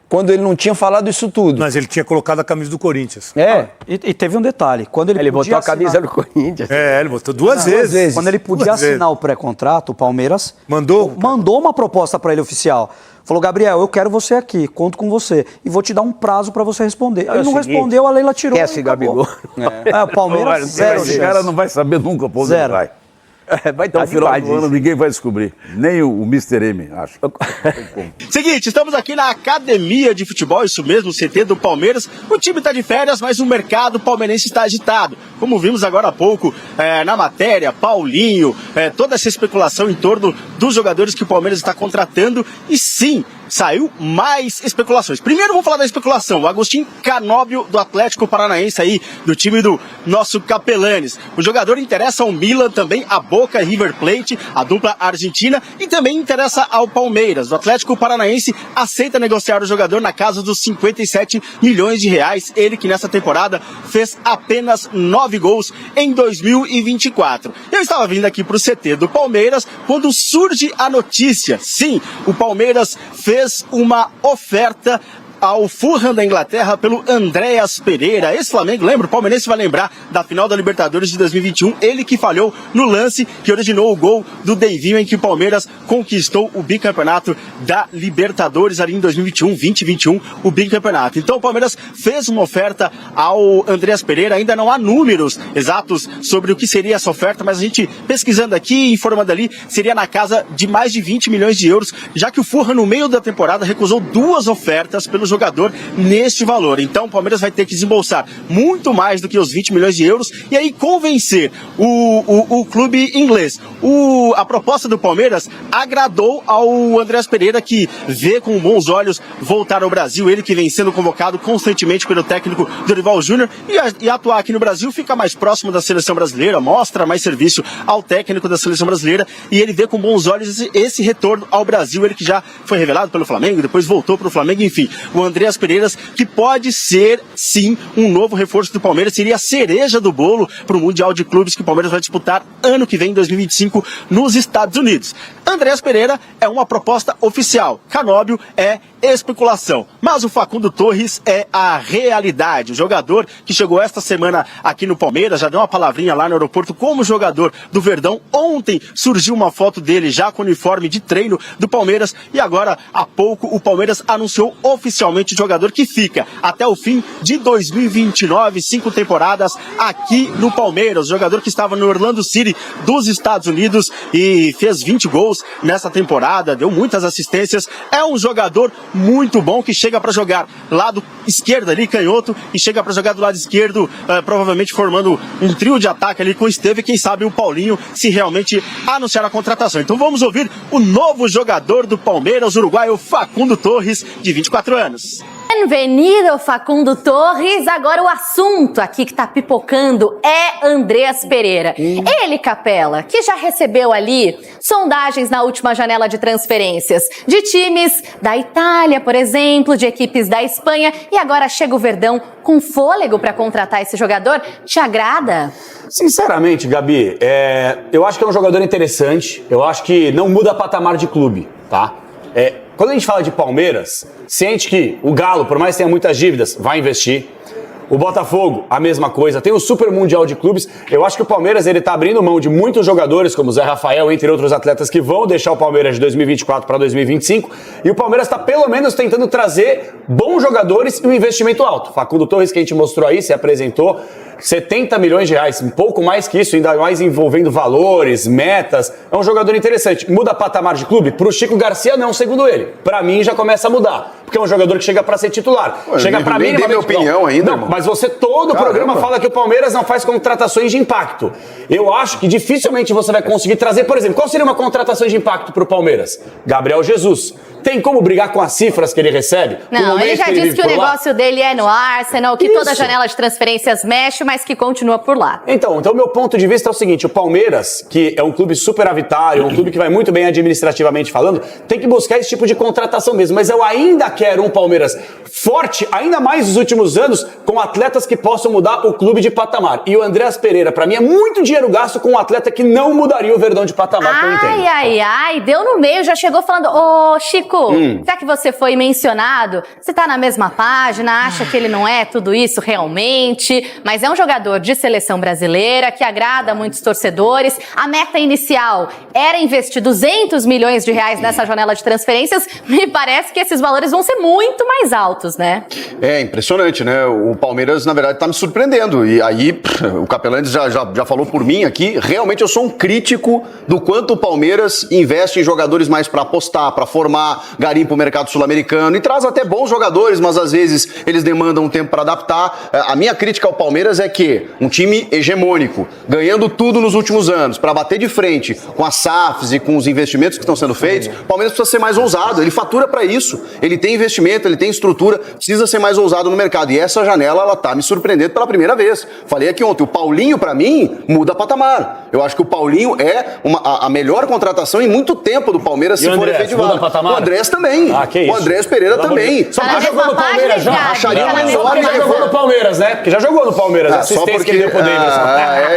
quando ele não tinha falado isso tudo. Mas ele tinha colocado a camisa do Corinthians. E teve um detalhe. Quando ele botou a camisa do Corinthians. Ele botou duas vezes. Quando ele podia assinar o pré-contrato, o Palmeiras mandou uma proposta para ele oficial. Falou, Gabriel, eu quero você aqui, conto com você. E vou te dar um prazo para você responder. Ele não respondeu, a Leila tirou. Esquece, Gabigol. O Palmeiras, zero chance. Esse cara não vai saber nunca pra onde ele vai. Vai estar no final do ano ninguém vai descobrir. Nem o Mr. M, acho. Seguinte, estamos aqui na Academia de Futebol, isso mesmo, o CT do Palmeiras. O time está de férias, mas o mercado palmeirense está agitado. Como vimos agora há pouco na matéria, Paulinho, toda essa especulação em torno dos jogadores que o Palmeiras está contratando. E sim, saiu mais especulações. Primeiro vamos falar da especulação. O Agostinho Canóbio do Atlético Paranaense aí, do time do nosso Capelanes. O jogador interessa ao Milan também, a Boca River Plate, a dupla argentina, e também interessa ao Palmeiras. O Atlético Paranaense aceita negociar o jogador na casa dos 57 milhões de reais. Ele que nessa temporada fez apenas 9 gols em 2024. Eu estava vindo aqui para o CT do Palmeiras quando surge a notícia. Sim, o Palmeiras fez uma oferta ao Fulham da Inglaterra pelo Andréas Pereira. Esse Flamengo, lembra? O palmeirense vai lembrar da final da Libertadores de 2021. Ele que falhou no lance que originou o gol do Davinho, em que o Palmeiras conquistou o bicampeonato da Libertadores ali em 2021, o bicampeonato. Então o Palmeiras fez uma oferta ao Andréas Pereira. Ainda não há números exatos sobre o que seria essa oferta, mas a gente pesquisando aqui, informando ali, seria na casa de mais de 20 milhões de euros, já que o Fulham no meio da temporada recusou 2 ofertas pelo jogador neste valor. Então o Palmeiras vai ter que desembolsar muito mais do que os 20 milhões de euros e aí convencer o clube inglês. A proposta do Palmeiras agradou ao Andréas Pereira, que vê com bons olhos voltar ao Brasil. Ele que vem sendo convocado constantemente pelo técnico Dorival Júnior e atuar aqui no Brasil, fica mais próximo da seleção brasileira, mostra mais serviço ao técnico da seleção brasileira e ele vê com bons olhos esse retorno ao Brasil. Ele que já foi revelado pelo Flamengo, depois voltou para o Flamengo, enfim. o Andreas Pereira, que pode ser, sim, um novo reforço do Palmeiras, seria a cereja do bolo para o Mundial de Clubes que o Palmeiras vai disputar ano que vem, em 2025, nos Estados Unidos. Andreas Pereira é uma proposta oficial, Canóbio é especulação, mas o Facundo Torres é a realidade. O jogador que chegou esta semana aqui no Palmeiras, já deu uma palavrinha lá no aeroporto como jogador do Verdão. Ontem surgiu uma foto dele já com o uniforme de treino do Palmeiras e agora, há pouco, o Palmeiras anunciou oficialmente o jogador que fica até o fim de 2029, 5 temporadas aqui no Palmeiras. O jogador que estava no Orlando City dos Estados Unidos e fez 20 gols nessa temporada, deu muitas assistências, é um jogador muito bom que chega para jogar lado esquerdo ali, canhoto, e chega para jogar do lado esquerdo, provavelmente formando um trio de ataque ali com o Esteve e quem sabe o Paulinho, se realmente anunciar a contratação. Então vamos ouvir o novo jogador do Palmeiras, uruguaio Facundo Torres, de 24 anos. Bem-vindo, Facundo Torres. Agora o assunto aqui que tá pipocando é Andreas Pereira. Ele, Capela, que já recebeu ali sondagens na última janela de transferências de times da Itália, por exemplo, de equipes da Espanha, e agora chega o Verdão com fôlego para contratar esse jogador. Te agrada? Sinceramente, Gabi, eu acho que é um jogador interessante. Eu acho que não muda patamar de clube, tá? Quando a gente fala de Palmeiras, sente que o Galo, por mais que tenha muitas dívidas, vai investir. O Botafogo, a mesma coisa. Tem o Super Mundial de Clubes. Eu acho que o Palmeiras ele tá abrindo mão de muitos jogadores, como o Zé Rafael, entre outros atletas, que vão deixar o Palmeiras de 2024 para 2025. E o Palmeiras está, pelo menos, tentando trazer bons jogadores e um investimento alto. Facundo Torres, que a gente mostrou aí, se apresentou, 70 milhões de reais, um pouco mais que isso, ainda mais envolvendo valores, metas. É um jogador interessante. Muda patamar de clube? Pro Chico Garcia, não, segundo ele. Pra mim, já começa a mudar. Porque é um jogador que chega pra ser titular. Chega pra mim, minha opinião ainda, não, mas você todo o programa fala que o Palmeiras não faz contratações de impacto. Eu acho que dificilmente você vai conseguir trazer, por exemplo, qual seria uma contratação de impacto pro Palmeiras? Gabriel Jesus. Tem como brigar com as cifras que ele recebe? Não, ele já disse que o negócio dele é no Arsenal, que toda janela de transferências mexe, mas que continua por lá. Então, meu ponto de vista é o seguinte, o Palmeiras, que é um clube superavitário, um clube que vai muito bem administrativamente falando, tem que buscar esse tipo de contratação mesmo, mas eu ainda quero um Palmeiras forte, ainda mais nos últimos anos, com atletas que possam mudar o clube de patamar. E o Andreas Pereira, pra mim, é muito dinheiro gasto com um atleta que não mudaria o Verdão de patamar, que eu entendo. Ai, deu no meio, já chegou falando, ô Chico, já que você foi mencionado, você tá na mesma página, acha que ele não é tudo isso realmente, mas é um jogador de seleção brasileira que agrada muitos torcedores. A meta inicial era investir 200 milhões de reais nessa janela de transferências. Me parece que esses valores vão ser muito mais altos, né? É impressionante, né? O Palmeiras, na verdade, tá me surpreendendo. E aí, o Capelanes já falou por mim aqui. Realmente, eu sou um crítico do quanto o Palmeiras investe em jogadores mais para apostar, para formar, garimpa o mercado sul-americano e traz até bons jogadores, mas às vezes eles demandam um tempo para adaptar. A minha crítica ao Palmeiras é que um time hegemônico, ganhando tudo nos últimos anos, para bater de frente com as SAFs e com os investimentos que estão sendo feitos, o Palmeiras precisa ser mais ousado. Ele fatura para isso. Ele tem investimento, ele tem estrutura, precisa ser mais ousado no mercado. E essa janela, ela tá me surpreendendo pela primeira vez. Falei aqui ontem, o Paulinho, para mim, muda patamar. Eu acho que o Paulinho é a melhor contratação em muito tempo do Palmeiras, se for efetivado. O Andrés também. O Andreas Pereira também. Só que jogou no Palmeiras já. Acharia já jogou no Palmeiras, né? Porque já jogou no Palmeiras. Só porque que ele deu pro Davidson.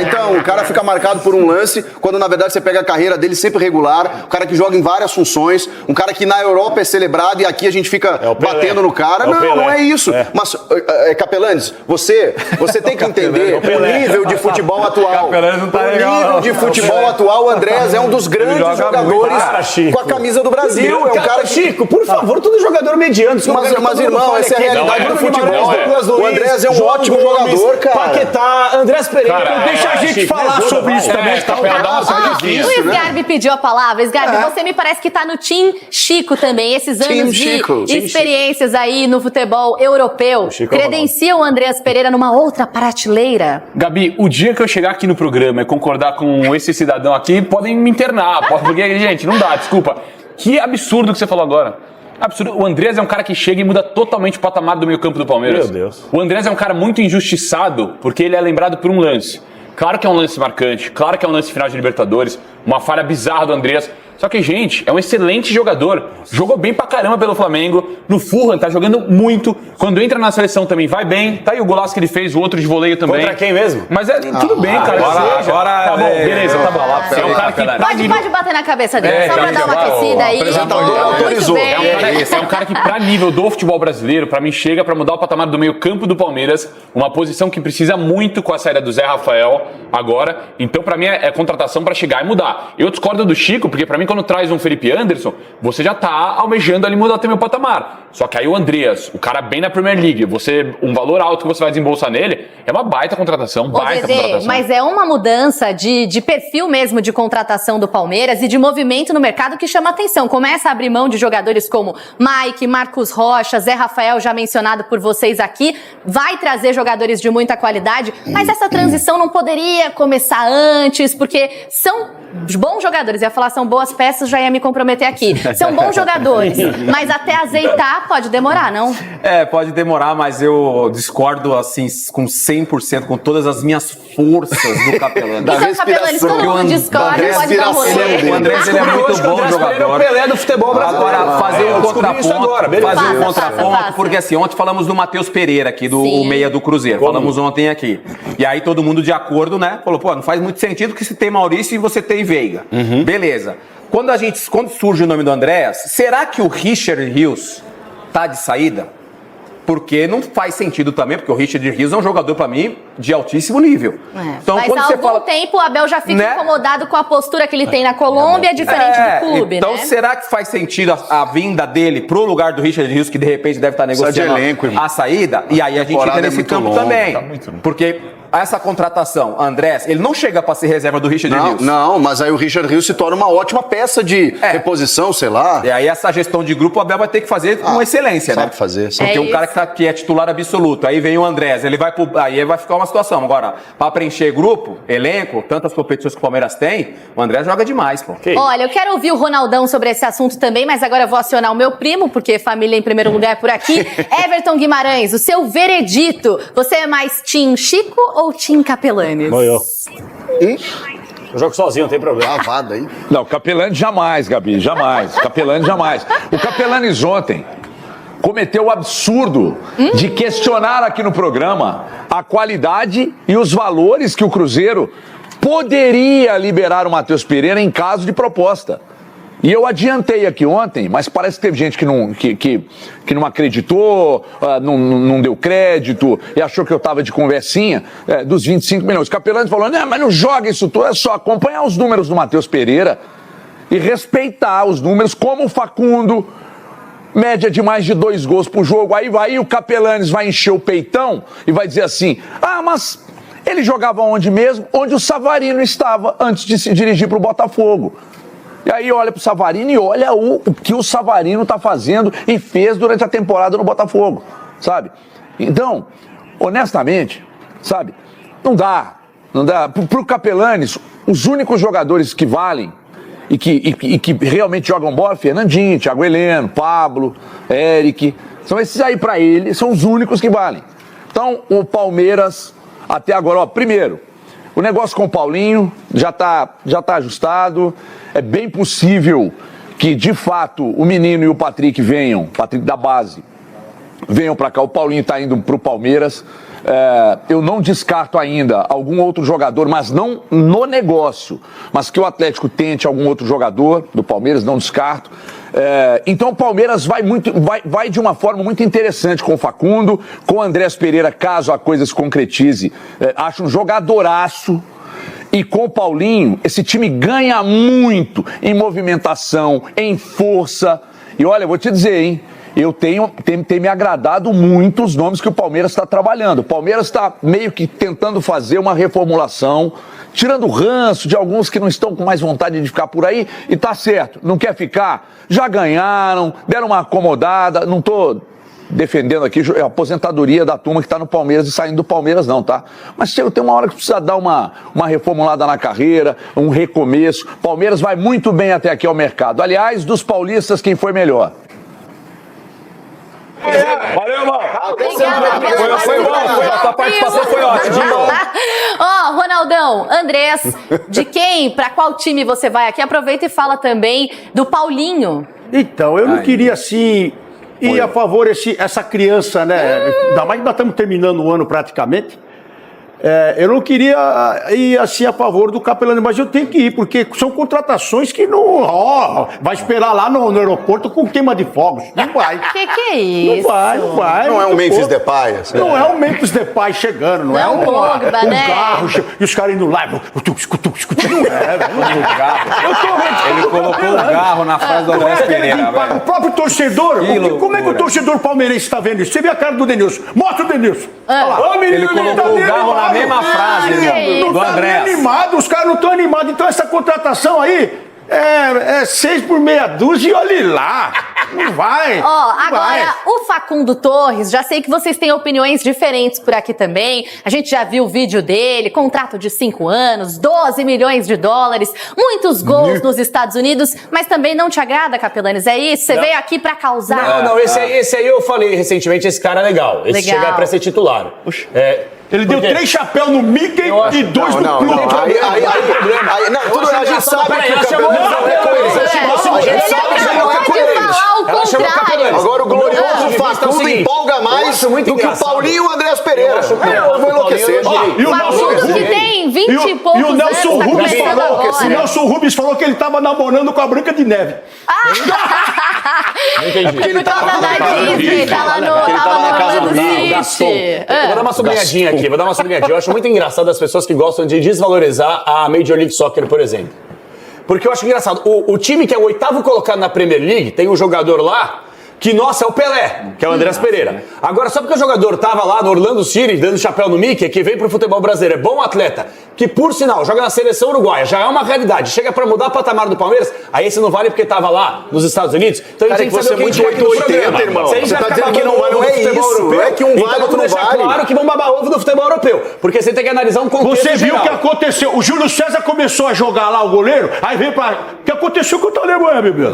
Então, o cara fica marcado por um lance, quando na verdade você pega a carreira dele sempre regular, o cara que joga em várias funções, um cara que na Europa é celebrado e aqui a gente fica batendo no cara. Não é isso. Mas, Capelanes, você tem que entender o nível de futebol atual. O nível de futebol atual, o Andrés é um dos grandes jogadores com a camisa do Brasil. É um cara que... Chico, por favor, todo jogador mediano. Mas irmão, essa é a realidade do futebol. O Andrés é um ótimo jogador, cara. Paquetá, Andreas Pereira. Deixa a gente falar sobre isso também. O Sgarbi pediu a palavra. Sgarbi, você me parece que tá no Team Chico também. Esses anos de experiências aí no futebol europeu credenciam o Andreas Pereira numa outra prateleira. Gabi, o dia que eu chegar aqui no programa e concordar com esse cidadão aqui, podem me internar. Porque, gente, não dá, desculpa. Que absurdo que você falou agora. Absurdo. O Andreas é um cara que chega e muda totalmente o patamar do meio campo do Palmeiras. Meu Deus. O Andreas é um cara muito injustiçado porque ele é lembrado por um lance. Claro que é um lance marcante, claro que é um lance final de Libertadores, uma falha bizarra do Andreas. Só que, gente, é um excelente jogador. Jogou bem pra caramba pelo Flamengo. No Fulham, tá jogando muito. Quando entra na seleção também vai bem. Tá aí o golaço que ele fez, o outro de voleio também. Contra quem mesmo? Mas tudo bem, cara. Agora tá bom, beleza, tá bom. É um cara que Pode bater na cabeça dele, só pra dar uma aquecida aí. Autorizou. É um cara que, pra nível do futebol brasileiro, pra mim chega pra mudar o patamar do meio campo do Palmeiras. Uma posição que precisa muito com a saída do Zé Rafael agora. Então, pra mim, é contratação pra chegar e mudar. Eu discordo do Chico, porque pra mim, quando traz um Felipe Anderson, você já tá almejando ali mudar também o patamar. Só que aí o Andreas, o cara bem na Premier League, um valor alto que você vai desembolsar nele, é uma baita contratação, contratação. Mas é uma mudança de perfil mesmo de contratação do Palmeiras e de movimento no mercado que chama atenção. Começa a abrir mão de jogadores como Mike, Marcos Rocha, Zé Rafael, já mencionado por vocês aqui, vai trazer jogadores de muita qualidade, mas essa transição não poderia começar antes, porque são bons jogadores. Eu ia falar são boas peças, já ia me comprometer aqui. São bons jogadores, mas até azeitar pode demorar, não? Pode demorar, mas eu discordo assim com 100%, com todas as minhas forças do Capelani. Então, Capelani, todo mundo discorda, pode dar um rolê. O Andrés, ele é muito bom jogador. É o Pelé do futebol brasileiro. Agora, fazer um contraponto, porque assim, ontem falamos do Matheus Pereira aqui, do meia do Cruzeiro. Falamos ontem aqui. E aí todo mundo de acordo, né? Falou, não faz muito sentido que se tem Maurício e você tem Veiga. Beleza. Quando surge o nome do Andréas, será que o Richard Rios tá de saída? Porque não faz sentido também, porque o Richard Rios é um jogador, pra mim, de altíssimo nível. Então, mas há algum tempo o Abel já fica incomodado com a postura que ele tem na Colômbia, diferente do clube, então, será que faz sentido a vinda dele pro lugar do Richard Rios, que de repente deve estar negociando a saída? E aí a gente entra nesse campo também. Porque essa contratação, Andrés, ele não chega pra ser reserva do Richard Rios. Não, mas aí o Richard Rios se torna uma ótima peça de reposição, sei lá. E aí essa gestão de grupo o Abel vai ter que fazer com excelência, né? Sabe fazer. Porque um cara que é titular absoluto, aí vem o Andrés, aí vai ficar uma situação. Agora, pra preencher grupo, elenco, tantas competições que o Palmeiras tem, o Andrés joga demais, pô. Olha, eu quero ouvir o Ronaldão sobre esse assunto também, mas agora eu vou acionar o meu primo, porque família em primeiro lugar por aqui. Everton Guimarães, o seu veredito. Você é mais Tim Chico ou Tim Capelani? Eu jogo sozinho, não tem problema. Lavada aí. Não, Capelani jamais, Gabi, jamais. Capelani jamais. O Capelanes ontem cometeu o absurdo de questionar aqui no programa a qualidade e os valores que o Cruzeiro poderia liberar o Matheus Pereira em caso de proposta. E eu adiantei aqui ontem, mas parece que teve gente que não acreditou, não deu crédito e achou que eu estava de conversinha dos 25 milhões. O Capelani falou, mas não joga isso tudo, é só acompanhar os números do Matheus Pereira e respeitar os números como o Facundo, média de mais de 2 gols por jogo. Aí o Capelanes vai encher o peitão e vai dizer assim, mas ele jogava onde mesmo? Onde o Savarino estava antes de se dirigir para o Botafogo. E aí olha pro Savarino e olha o que o Savarino tá fazendo e fez durante a temporada no Botafogo, sabe? Então, honestamente, sabe? Não dá. Pro Capelanes, os únicos jogadores que valem e que realmente jogam bola, Fernandinho, Thiago Heleno, Pablo, Eric, são esses aí pra ele, são os únicos que valem. Então, o Palmeiras, até agora, primeiro, o negócio com o Paulinho já tá ajustado. É bem possível que, de fato, o menino e o Patrick da base, venham para cá. O Paulinho está indo para o Palmeiras. Eu não descarto ainda algum outro jogador, mas não no negócio. Mas que o Atlético tente algum outro jogador do Palmeiras, não descarto. Então o Palmeiras vai de uma forma muito interessante com o Facundo, com o Andrés Pereira, caso a coisa se concretize. Acho um jogadoraço. E com o Paulinho, esse time ganha muito em movimentação, em força. E olha, eu vou te dizer, hein? Tem me agradado muito os nomes que o Palmeiras está trabalhando. O Palmeiras está meio que tentando fazer uma reformulação, tirando o ranço de alguns que não estão com mais vontade de ficar por aí. E tá certo, não quer ficar? Já ganharam, deram uma acomodada. Não tô defendendo aqui a aposentadoria da turma que está no Palmeiras e saindo do Palmeiras não, tá? Mas tem uma hora que precisa dar uma reformulada na carreira, um recomeço. Palmeiras vai muito bem até aqui ao mercado. Aliás, dos paulistas, quem foi melhor? Valeu, irmão. Obrigada, foi bom. A tua participação foi ótima. Ó, Ronaldão, Andrés, de pra qual time você vai aqui? Aproveita e fala também do Paulinho. Então, eu não queria, assim, ir a favor essa criança, né? Ainda mais que nós estamos terminando o ano praticamente. Eu não queria ir assim a favor do Capelani, mas eu tenho que ir, porque são contratações que não... vai esperar lá no aeroporto com queima de fogos. Não vai. Que é isso? Não vai. Não é um Memphis Depay, assim. Não é um Memphis Depay chegando, não é um Pogba, né? carro e os caras indo lá. Não é, velho. Ele colocou o garro na frase do Andrés Pereira, velho. O próprio torcedor, como é que o torcedor palmeirense está vendo isso? Você vê a cara do Denilson. Mostra o Denilson. Olha lá. Ele colocou o garro na mesma frase do Andrés. Os caras não estão animados. Então essa contratação aí é 6 por meia dúzia e olhe lá. Não vai. Agora, o Facundo Torres, já sei que vocês têm opiniões diferentes por aqui também. A gente já viu o vídeo dele, contrato de 5 anos, 12 milhões de dólares, muitos gols nos Estados Unidos, mas também não te agrada, Capelanes? É isso? Você veio aqui pra causar? Não, esse aí eu falei recentemente, esse cara é legal. Esse chega pra ser titular. Ele deu 3 chapéus no Mickey e 2 no Clube. Não, tudo bem, a gente sabe que o Capelani. Agora o glorioso Facundo empolga mais do que o Paulinho e o Andrés Pereira. Eu vou enlouquecer. E o Facundo que tem 20 e poucos anos. O Nelson Rubens falou que ele estava namorando com a Branca de Neve. Por causa da Disney, tava no Orlando City. Eu vou dar uma sublinhadinha aqui, Eu acho muito engraçado as pessoas que gostam de desvalorizar a Major League Soccer, por exemplo. Porque eu acho engraçado, o time que é o 8º colocado na Premier League, tem um jogador lá que, nossa, é o Pelé, que é o Andrés Pereira. Agora, só porque o jogador tava lá no Orlando City, dando chapéu no Mickey, que vem pro futebol brasileiro, é bom atleta, que, por sinal, joga na seleção uruguaia, já é uma realidade. Chega pra mudar o patamar do Palmeiras, aí esse não vale porque tava lá nos Estados Unidos. Então a gente tem que saber o que a gente quer aqui no programa. Irmão. Se a gente Você vai tá ficar dizendo que não é isso, não é que um vale, outro não vale. Claro que vão babar ovo do futebol europeu, porque você tem que analisar um contexto Você viu geral. o que aconteceu? O Júlio César começou a jogar lá o goleiro, aí veio pra... O que aconteceu com o Alemanha, bebê?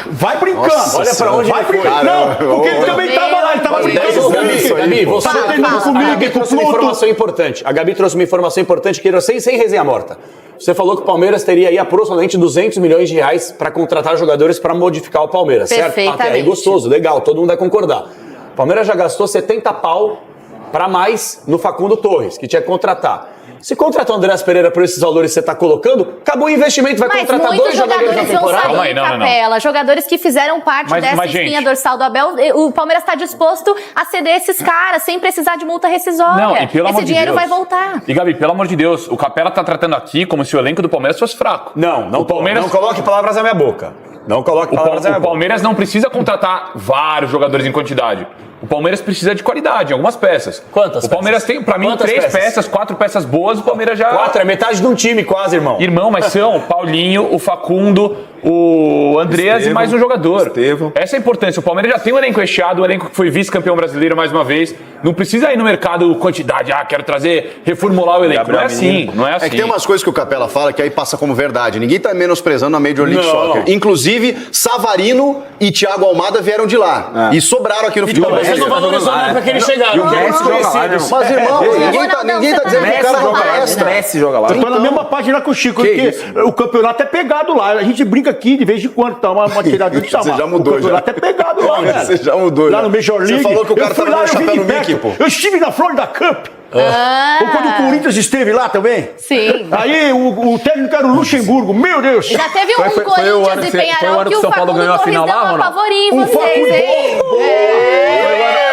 Vai brincando. Nossa, olha pra onde vai ele foi. brincando. Não, porque ele também tava lá, ele tava brincando comigo. Gabi, você treinando comigo, com o uma informação importante. A Gabi trouxe uma informação importante que era sem resenha morta. Você falou que o Palmeiras teria aí aproximadamente 200 milhões de reais para contratar jogadores para modificar o Palmeiras, certo? Até aí gostoso, legal, todo mundo vai concordar. O Palmeiras já gastou 70 pau para mais no Facundo Torres, que tinha que contratar. Se contratar o Andrés Pereira por esses valores que você está colocando, acabou o investimento, vai contratar 2 jogadores na temporada. Calma aí, Capela. Jogadores que fizeram parte dessa espinha dorsal do Abel. O Palmeiras está disposto a ceder esses caras sem precisar de multa rescisória. Não, e pelo amor esse dinheiro de Deus, vai voltar. E Gabi, pelo amor de Deus, o Capela tá tratando aqui como se o elenco do Palmeiras fosse fraco. Não coloque palavras na minha boca. Não coloque palavras na minha boca. O Palmeiras não precisa contratar vários jogadores em quantidade. O Palmeiras precisa de qualidade, algumas peças. Quantas? O Palmeiras tem, pra mim, Quantas 3 peças, 4 peças boas, o Palmeiras já... 4, é metade de um time quase, irmão. Irmão, mas são o Paulinho, o Facundo, o Andrés e mais um jogador. Essa é a importância. O Palmeiras já tem um elenco recheado, um elenco que foi vice-campeão brasileiro mais uma vez. Não precisa ir no mercado quantidade, quero trazer, reformular o elenco. Não é assim, não é assim. É que tem umas coisas que o Capela fala que aí passa como verdade. Ninguém tá menosprezando a Major League Soccer. Inclusive, Savarino e Thiago Almada vieram de lá. E sobraram aqui no futebol brasileiro. Porque eles chegaram. E o Messi joga lá, né? Mas, irmão, ninguém tá dizendo que o cara não presta. Messi joga lá. Eu tô na mesma página com o Chico, porque o campeonato é pegado lá. A gente brinca aqui de vez em quando, tá uma tiradinha de chamar. Você já mudou, o campeonato é pegado lá, velho. Você já mudou. Lá no Major League. Você falou que o cara eu fui tava lá, no chapéu no Mickey, pô. Eu estive na Florida Cup. Ou quando o Corinthians esteve lá também. Sim. Aí o técnico era o Luxemburgo. Meu Deus. Já teve um Corinthians e Penharol que o Facundo Torres deu uma favorinha em vocês, hein?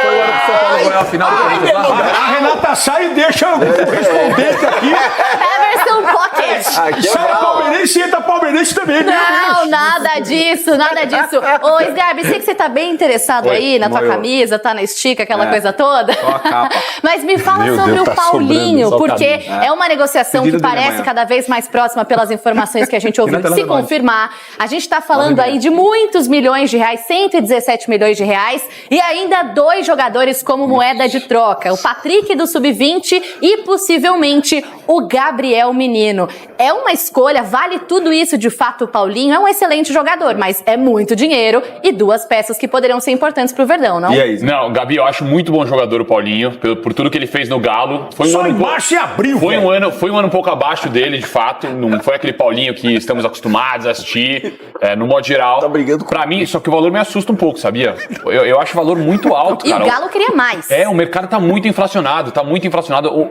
Foi o ano que o São Paulo ganhou a final do Corinthians lá. A Renata sai e deixa o respondente aqui. Everson Pocket. Sai palmeirense e entra palmeirense também. Não, nada disso, nada disso. Ô, Sgarbi, sei que você tá bem interessado aí na tua camisa, tá na estica, aquela coisa toda. Só a capa. Mas me fala sobre o Paulinho, porque é uma negociação que parece cada vez mais próxima pelas informações que a gente ouviu se confirmar. A gente tá falando aí de muitos milhões de reais, 117 milhões de reais, e ainda 2 jogadores como moeda de troca. O Patrick do Sub-20 e possivelmente o Gabriel Menino. É uma escolha, vale tudo isso de fato. O Paulinho é um excelente jogador, mas é muito dinheiro e 2 peças que poderiam ser importantes pro Verdão, não? E aí? Não, Gabi, eu acho muito bom jogador o Paulinho, por tudo que ele fez no Galo. Foi um Só ano em março e abril, foi um ano um pouco abaixo dele, de fato. Não foi aquele Paulinho que estamos acostumados a assistir, no modo geral. Tá brigando com... Pra mim, só que o valor me assusta um pouco, sabia? Eu acho o valor muito alto, cara. E o Galo queria mais. O mercado tá muito inflacionado,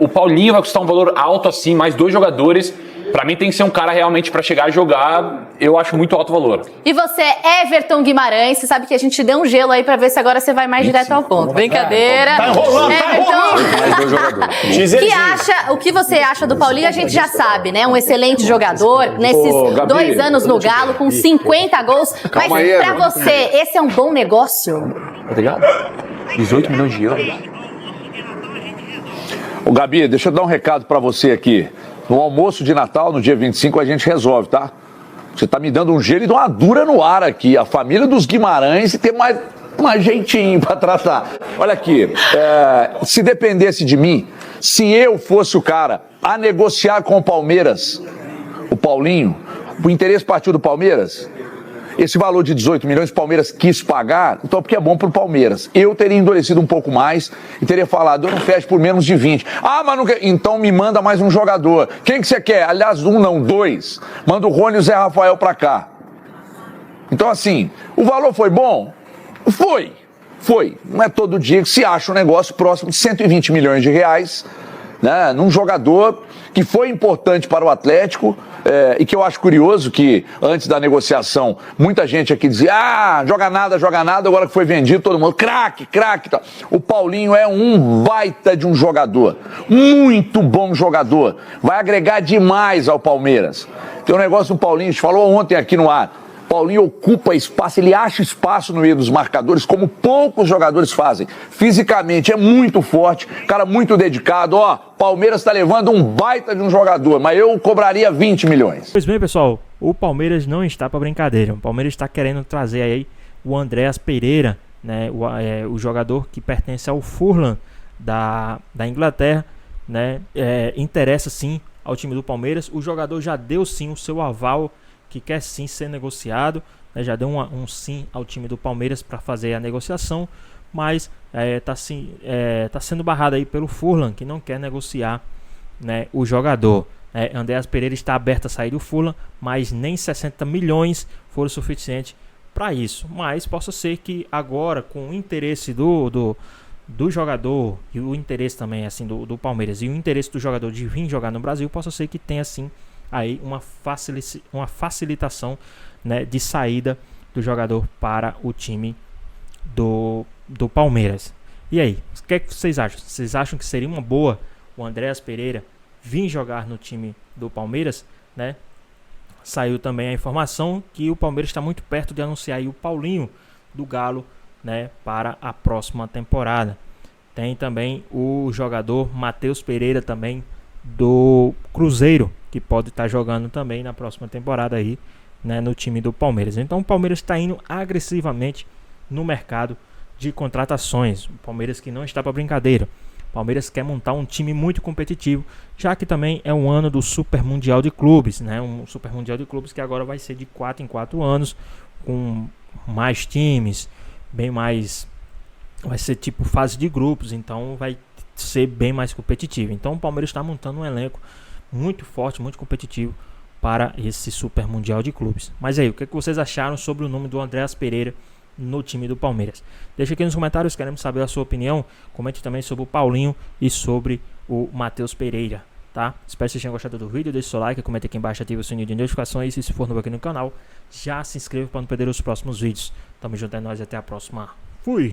O Paulinho vai custar um valor alto assim, mais 2 jogadores. Pra mim tem que ser um cara realmente pra chegar e jogar, eu acho muito alto o valor. E você, Everton Guimarães, você sabe que a gente deu um gelo aí pra ver se agora você vai mais direto ao ponto. Brincadeira. Tá enrolando, tá enrolando. Mais 2 jogadores. O que você acha do Paulinho, a gente já sabe, né? Um excelente jogador, nesses Gabi, 2 anos no Galo, com 50 gols. Mas aí, pra Everton. você, esse é um bom negócio? Obrigado. 18 milhões de euros. Ô Gabi, deixa eu dar um recado pra você aqui. No almoço de Natal, no dia 25, a gente resolve, tá? Você tá me dando um gelo e dá uma dura no ar aqui. A família dos Guimarães tem mais jeitinho pra tratar. Olha aqui, se dependesse de mim, se eu fosse o cara a negociar com o Palmeiras, o Paulinho, o interesse partiu do Palmeiras, esse valor de 18 milhões o Palmeiras quis pagar, então porque é bom pro Palmeiras. Eu teria endurecido um pouco mais e teria falado, eu não fecho por menos de 20. Ah, mas não quer. Então me manda mais um jogador. Quem que você quer? Aliás, 1 não, 2. Manda o Rony e o Zé Rafael pra cá. Então assim, o valor foi bom? Foi. Não é todo dia que se acha um negócio próximo de 120 milhões de reais, né, num jogador que foi importante para o Atlético, e que eu acho curioso que antes da negociação muita gente aqui dizia, joga nada, agora que foi vendido todo mundo, craque, tá. O Paulinho é um baita de um jogador, muito bom jogador, vai agregar demais ao Palmeiras. Tem um negócio do Paulinho, a gente falou ontem aqui no ar, Paulinho ocupa espaço, ele acha espaço no meio dos marcadores, como poucos jogadores fazem. Fisicamente é muito forte, cara muito dedicado. Palmeiras está levando um baita de um jogador, mas eu cobraria 20 milhões. Pois bem, pessoal, o Palmeiras não está para brincadeira. O Palmeiras está querendo trazer aí o Andreas Pereira, né, o jogador que pertence ao Fulham da Inglaterra, né, interessa sim ao time do Palmeiras. O jogador já deu sim o seu aval, que quer sim ser negociado, né, já deu um sim ao time do Palmeiras para fazer a negociação, mas tá sendo barrado aí pelo Fulham, que não quer negociar, né, o jogador. Andreas Pereira está aberto a sair do Fulham, mas nem 60 milhões foram suficientes para isso. Mas possa ser que agora, com o interesse do jogador e o interesse também assim do Palmeiras e o interesse do jogador de vir jogar no Brasil, possa ser que tenha sim aí uma facilitação, né, de saída do jogador para o time do Palmeiras. E aí, o que é que vocês acham? Vocês acham que seria uma boa o Andreas Pereira vir jogar no time do Palmeiras, né? Saiu também a informação que o Palmeiras está muito perto de anunciar aí o Paulinho do Galo, né, para a próxima temporada. Tem também o jogador Matheus Pereira também do Cruzeiro, que pode estar jogando também na próxima temporada aí, né, no time do Palmeiras. Então o Palmeiras está indo agressivamente no mercado de contratações. O Palmeiras que não está para brincadeira. O Palmeiras quer montar um time muito competitivo, já que também é um ano do Super Mundial de Clubes, né? Um Super Mundial de Clubes que agora vai ser de 4 em 4 anos, com mais times, bem mais, vai ser tipo fase de grupos, então vai ser bem mais competitivo. Então o Palmeiras está montando um elenco muito forte, muito competitivo para esse Super Mundial de Clubes. Mas aí, o que vocês acharam sobre o nome do Andreas Pereira no time do Palmeiras? Deixa aqui nos comentários, queremos saber a sua opinião. Comente também sobre o Paulinho e sobre o Matheus Pereira, tá? Espero que vocês tenham gostado do vídeo, deixe seu like, comente aqui embaixo, ative o sininho de notificações e se for novo aqui no canal, já se inscreva para não perder os próximos vídeos. Tamo junto, é nóis, até a próxima. Fui!